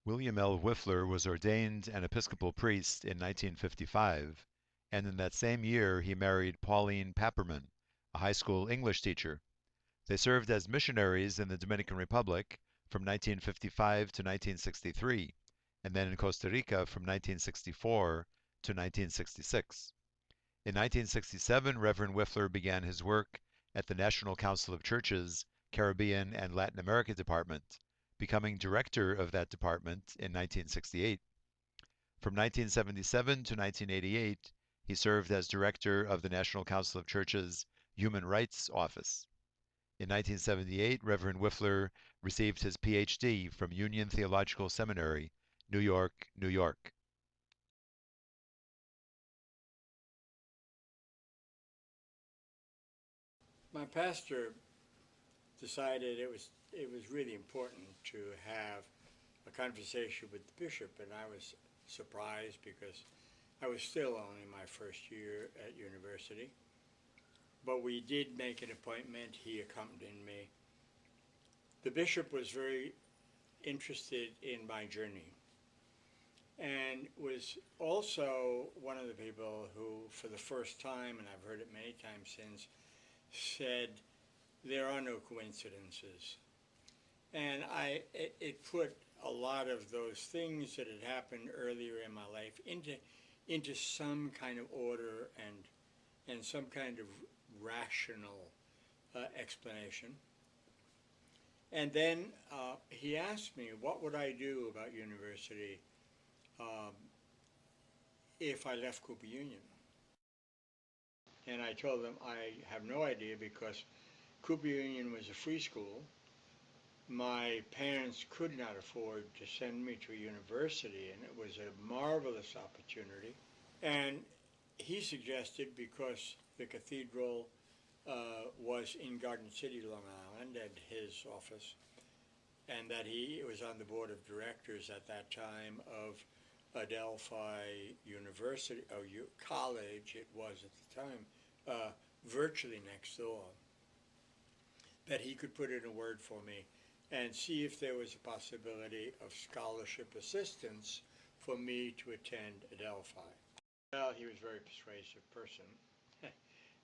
William L. Wipfler was ordained an Episcopal priest in 1955, and in that same year he married Pauline Papperman, a high school English teacher. They served as missionaries in the Dominican Republic from 1955 to 1963, and then in Costa Rica from 1964 to 1966. In 1967, Reverend Wipfler began his work at the National Council of Churches, Caribbean and Latin America Department, becoming director of that department in 1968. From 1977 to 1988, he served as director of the National Council of Churches Human Rights Office. In 1978, Reverend Wipfler received his PhD from Union Theological Seminary, New York, New York. My pastor decided it was really important to have a conversation with the bishop, and I was surprised because I was still only my first year at university. But we did make an appointment. He accompanied me. The bishop was very interested in my journey and was also one of the people who, for the first time, and I've heard it many times since, said, there are no coincidences. And it put a lot of those things that had happened earlier in my life into some kind of order and some kind of rational explanation. And then he asked me, what would I do about university if I left Cooper Union? And I told him I have no idea because Cooper Union was a free school. My parents could not afford to send me to a university, and it was a marvelous opportunity. And he suggested, because the cathedral was in Garden City, Long Island, at his office, and that he was on the board of directors at that time of Adelphi University, or college it was at the time, virtually next door, that he could put in a word for me and see if there was a possibility of scholarship assistance for me to attend Adelphi. Well, he was a very persuasive person,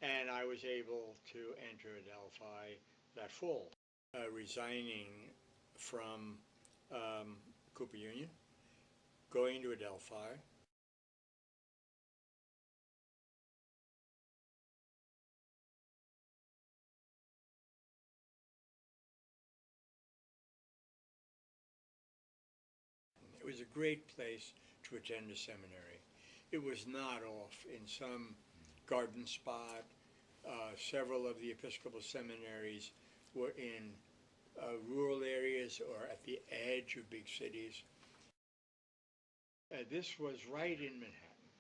and I was able to enter Adelphi that fall, resigning from Cooper Union, going to Adelphi. It was a great place to attend a seminary. It was not off in some garden spot. Several of the Episcopal seminaries were in rural areas or at the edge of big cities. This was right in Manhattan,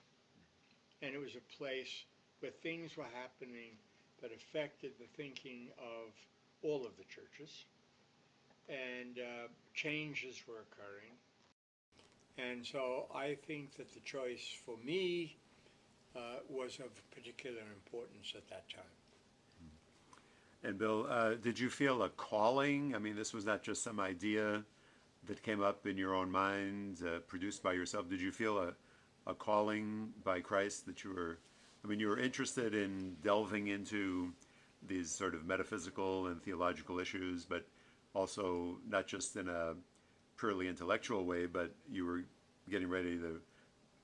and it was a place where things were happening that affected the thinking of all of the churches, and changes were occurring. And so I think that the choice for me was of particular importance at that time. And Bill, did you feel a calling? I mean, this was not just some idea that came up in your own mind, produced by yourself. Did you feel a calling by Christ that you were interested in delving into these sort of metaphysical and theological issues, but also not just in a purely intellectual way, but you were getting ready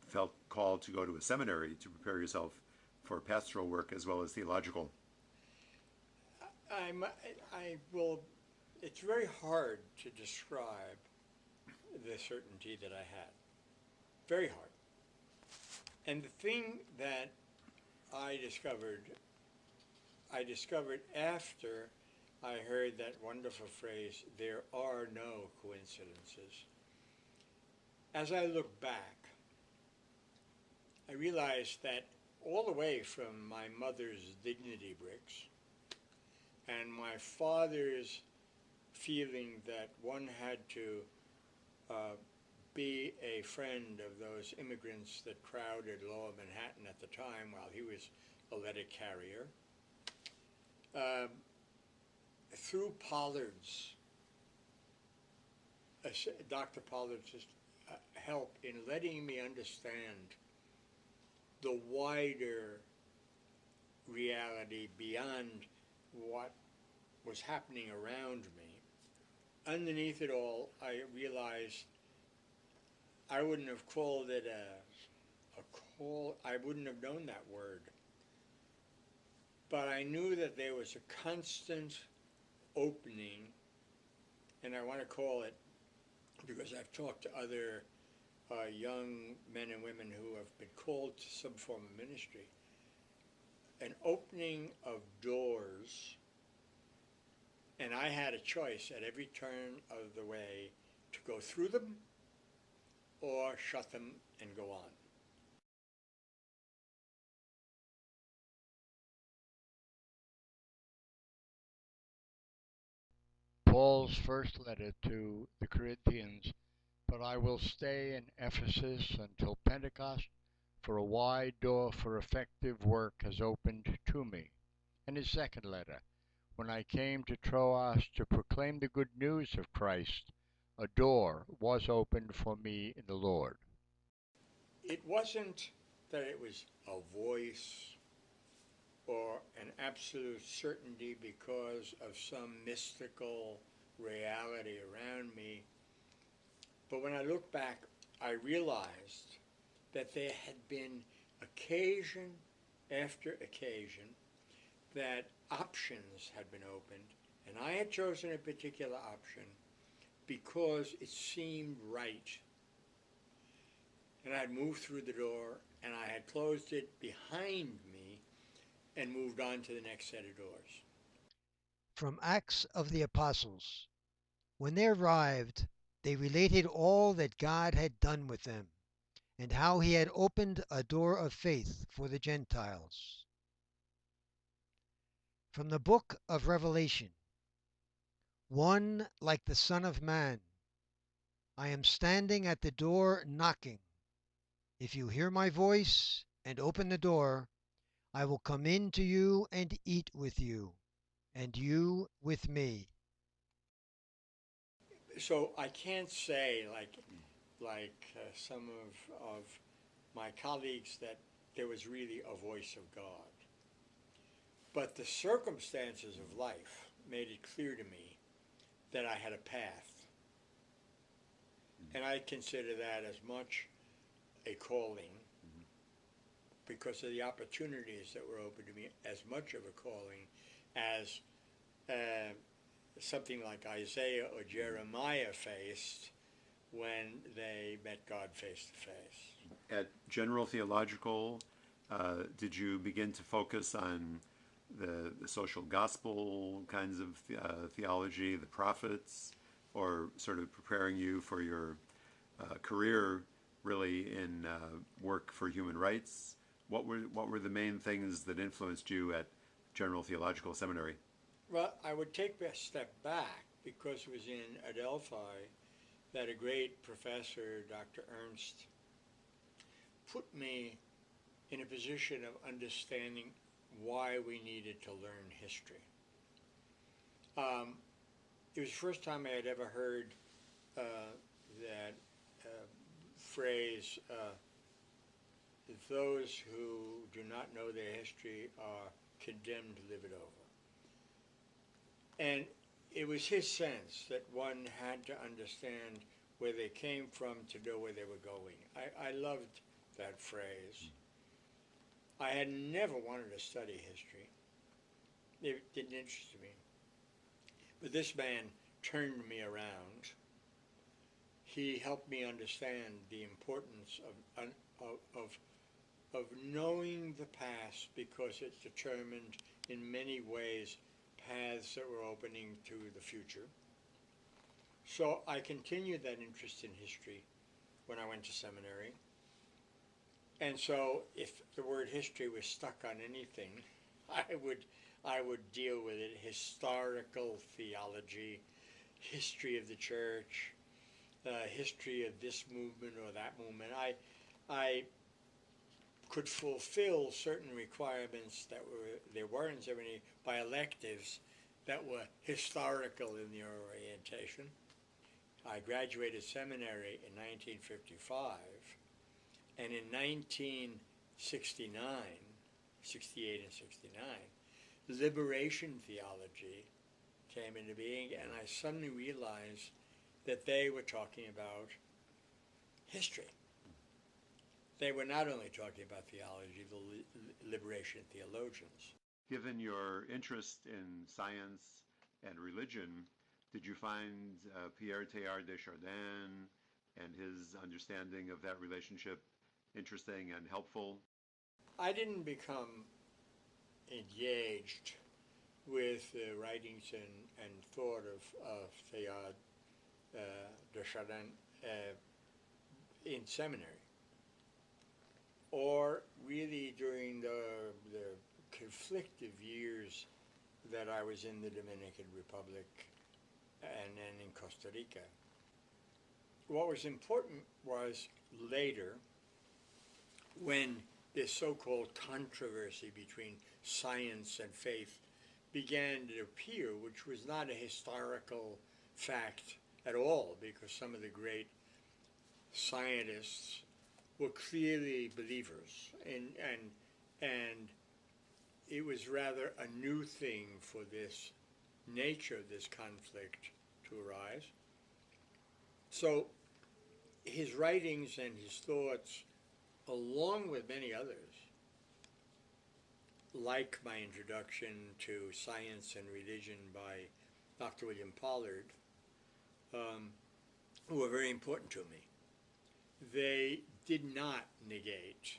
felt called to go to a seminary to prepare yourself for pastoral work as well as theological? It's very hard to describe the certainty that I had. Very hard. And the thing that I discovered after I heard that wonderful phrase, there are no coincidences. As I look back, I realized that all the way from my mother's dignity bricks and my father's feeling that one had to be a friend of those immigrants that crowded Lower Manhattan at the time while he was a letter carrier, through Pollard's Dr. Pollard's help in letting me understand the wider reality beyond what was happening around me. Underneath it all, I realized I wouldn't have called it a call, I wouldn't have known that word. But I knew that there was a constant opening, and I want to call it, because I've talked to other young men and women who have been called to some form of ministry, an opening of doors, and I had a choice at every turn of the way to go through them or shut them and go on. Paul's first letter to the Corinthians, but I will stay in Ephesus until Pentecost, for a wide door for effective work has opened to me. And his second letter, when I came to Troas to proclaim the good news of Christ, a door was opened for me in the Lord. It wasn't that it was a voice or an absolute certainty because of some mystical reality around me. But when I look back, I realized that there had been occasion after occasion that options had been opened, and I had chosen a particular option because it seemed right. And I had moved through the door, and I had closed it behind me and moved on to the next set of doors. From Acts of the Apostles. When they arrived, they related all that God had done with them, and how he had opened a door of faith for the Gentiles. From the book of Revelation. One like the Son of Man. I am standing at the door knocking. If you hear my voice and open the door, I will come in to you and eat with you, and you with me. So I can't say, like some of my colleagues, that there was really a voice of God. But the circumstances of life made it clear to me that I had a path. And I consider that as much a calling, because of the opportunities that were open to me, as much of a calling as something like Isaiah or Jeremiah faced when they met God face to face. At General Theological, did you begin to focus on the social gospel kinds of theology, the prophets, or sort of preparing you for your career really in work for human rights? What were the main things that influenced you at General Theological Seminary? Well, I would take a step back because it was in Adelphi that a great professor, Dr. Ernst, put me in a position of understanding why we needed to learn history. It was the first time I had ever heard that phrase, those who do not know their history are condemned to live it over. And it was his sense that one had to understand where they came from to know where they were going. I loved that phrase. I had never wanted to study history. It didn't interest me. But this man turned me around. He helped me understand the importance of knowing the past, because it determined in many ways paths that were opening to the future. So I continued that interest in history when I went to seminary. And so if the word history was stuck on anything, I would deal with it. Historical theology, history of the church, history of this movement or that movement. I could fulfill certain requirements that there weren't so many by electives that were historical in their orientation. I graduated seminary in 1955, and in 1969, 68 and 69, liberation theology came into being, and I suddenly realized that they were talking about history. They were not only talking about theology, the liberation theologians. Given your interest in science and religion, did you find Pierre Teilhard de Chardin and his understanding of that relationship interesting and helpful? I didn't become engaged with the writings and thought of Teilhard de Chardin in seminary, or really during the conflictive years that I was in the Dominican Republic and then in Costa Rica. What was important was later, when this so-called controversy between science and faith began to appear, which was not a historical fact at all, because some of the great scientists were clearly believers, and it was rather a new thing for this nature of this conflict to arise. So his writings and his thoughts, along with many others, like my introduction to Science and Religion by Dr. William Pollard, were very important to me. They did not negate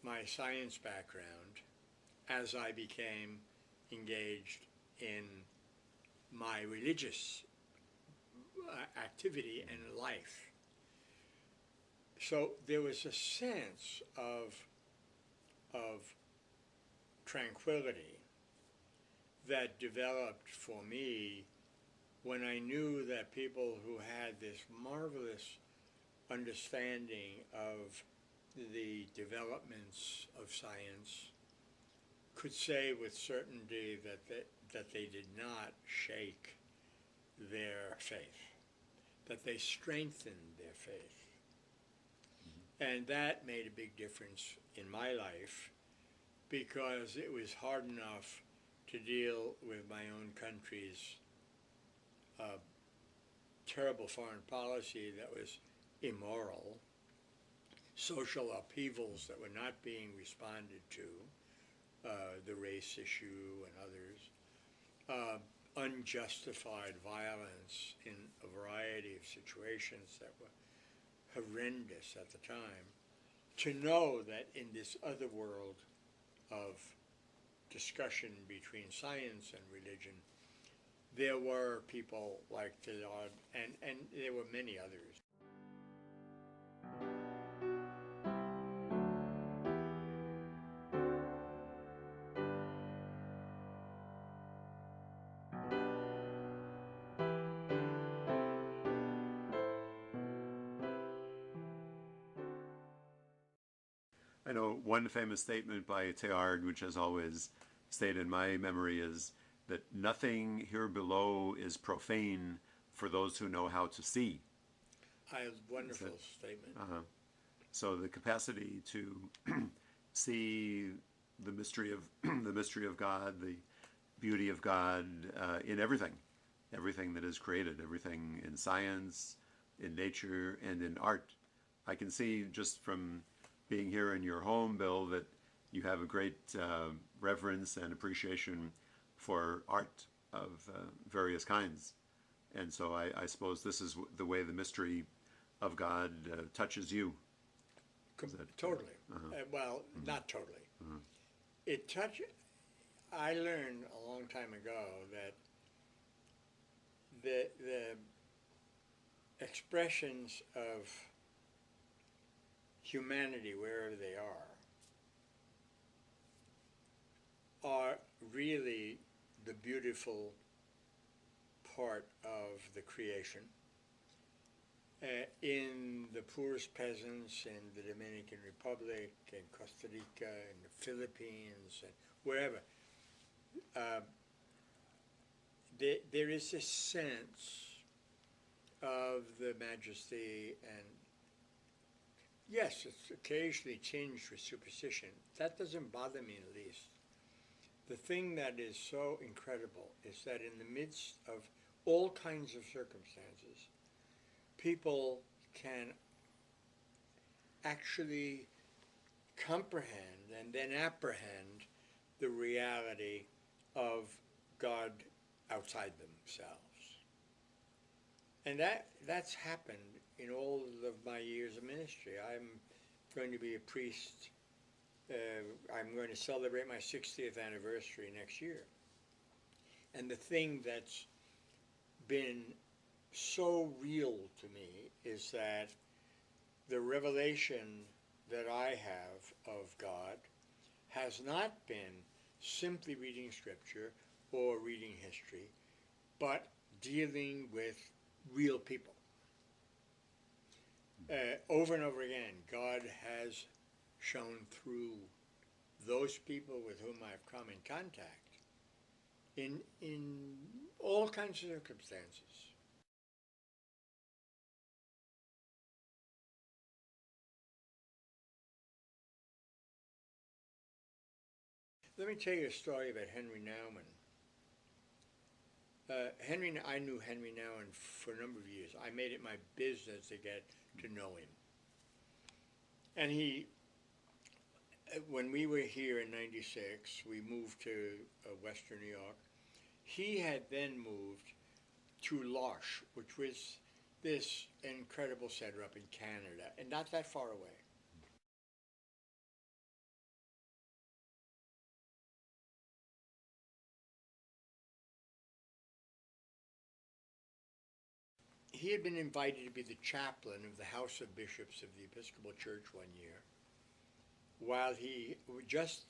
my science background as I became engaged in my religious activity and life. So there was a sense of tranquility that developed for me when I knew that people who had this marvelous understanding of the developments of science could say with certainty that they did not shake their faith, that they strengthened their faith. And that made a big difference in my life, because it was hard enough to deal with my own country's terrible foreign policy that was immoral, social upheavals that were not being responded to, the race issue and others, unjustified violence in a variety of situations that were horrendous at the time, to know that in this other world of discussion between science and religion, there were people like Teilhard, and there were many others. I know one famous statement by Teilhard, which has always stayed in my memory, is that nothing here below is profane for those who know how to see. A wonderful statement. So the capacity to see the mystery of God, the beauty of God in everything that is created, everything in science, in nature, and in art. I can see just from being here in your home, Bill, that you have a great reverence and appreciation for art of various kinds. And so I suppose this is the way the mystery of God touches you. Totally. Well, not totally. I learned a long time ago that the expressions of humanity, wherever they are really the beautiful part of the creation. In the poorest peasants in the Dominican Republic, in Costa Rica, in the Philippines, and wherever, there is a sense of the majesty, and yes, it's occasionally tinged with superstition. That doesn't bother me in the least. The thing that is so incredible is that in the midst of all kinds of circumstances, people can actually comprehend and then apprehend the reality of God outside themselves. And that's happened in all of my years of ministry. I'm going to be a priest. I'm going to celebrate my 60th anniversary next year. And the thing that's been so real to me is that the revelation that I have of God has not been simply reading scripture or reading history, but dealing with real people. Over and over again, God has shown through those people with whom I've come in contact in all kinds of circumstances. Let me tell you a story about Henri Nouwen. I knew Henri Nouwen for a number of years. I made it my business to get to know him. And when we were here in '96, we moved to Western New York. He had then moved to L'Arche, which was this incredible center up in Canada, and not that far away. He had been invited to be the chaplain of the House of Bishops of the Episcopal Church one year, while he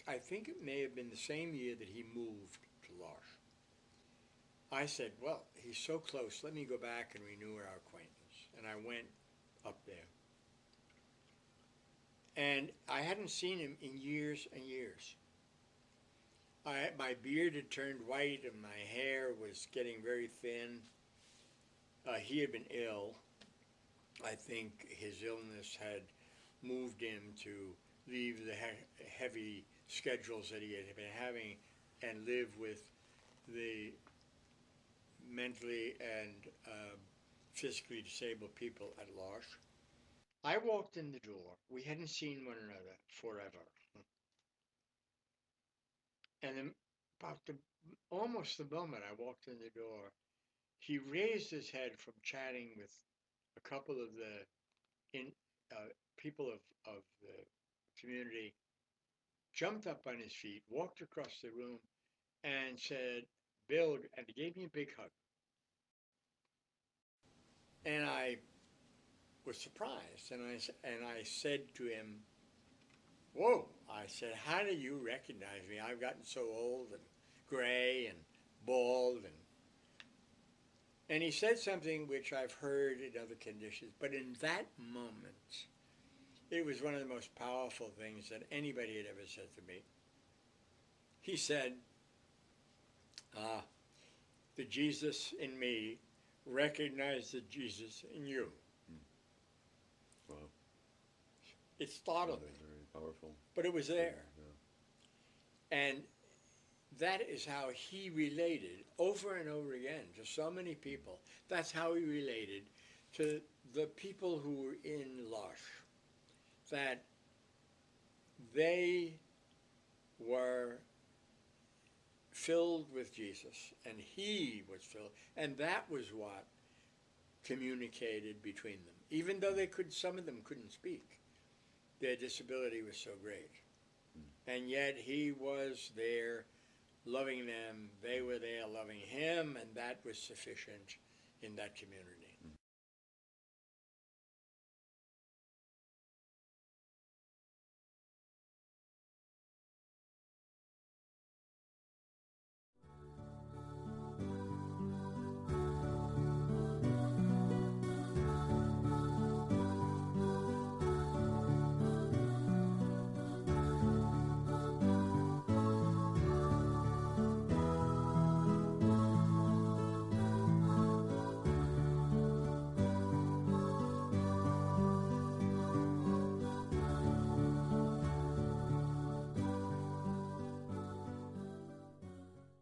I think it may have been the same year that he moved to L'Arche. I said, well, he's so close, let me go back and renew our acquaintance. And I went up there. And I hadn't seen him in years and years. My beard had turned white and my hair was getting very thin. He had been ill. I think his illness had moved him to leave the heavy schedules that he had been having and live with the mentally and physically disabled people at L'Arche. I walked in the door. We hadn't seen one another forever. And then almost the moment I walked in the door, he raised his head from chatting with a couple of the people of the community, jumped up on his feet, walked across the room, and said, "Bill," and he gave me a big hug. And I was surprised, and I said to him, "Whoa," I said, "how do you recognize me? I've gotten so old and gray and bald." And he said something which I've heard in other conditions, but in that moment, it was one of the most powerful things that anybody had ever said to me. He said, the Jesus in me recognized the Jesus in you. Wow. It startled me. Very powerful. But it was there. Yeah. And that is how he related over and over again to so many people. That's how he related to the people who were in L'Arche, that they were filled with Jesus, and he was filled, and that was what communicated between them. Even though some of them couldn't speak, their disability was so great. And yet he was there loving them, they were there loving him, and that was sufficient in that community.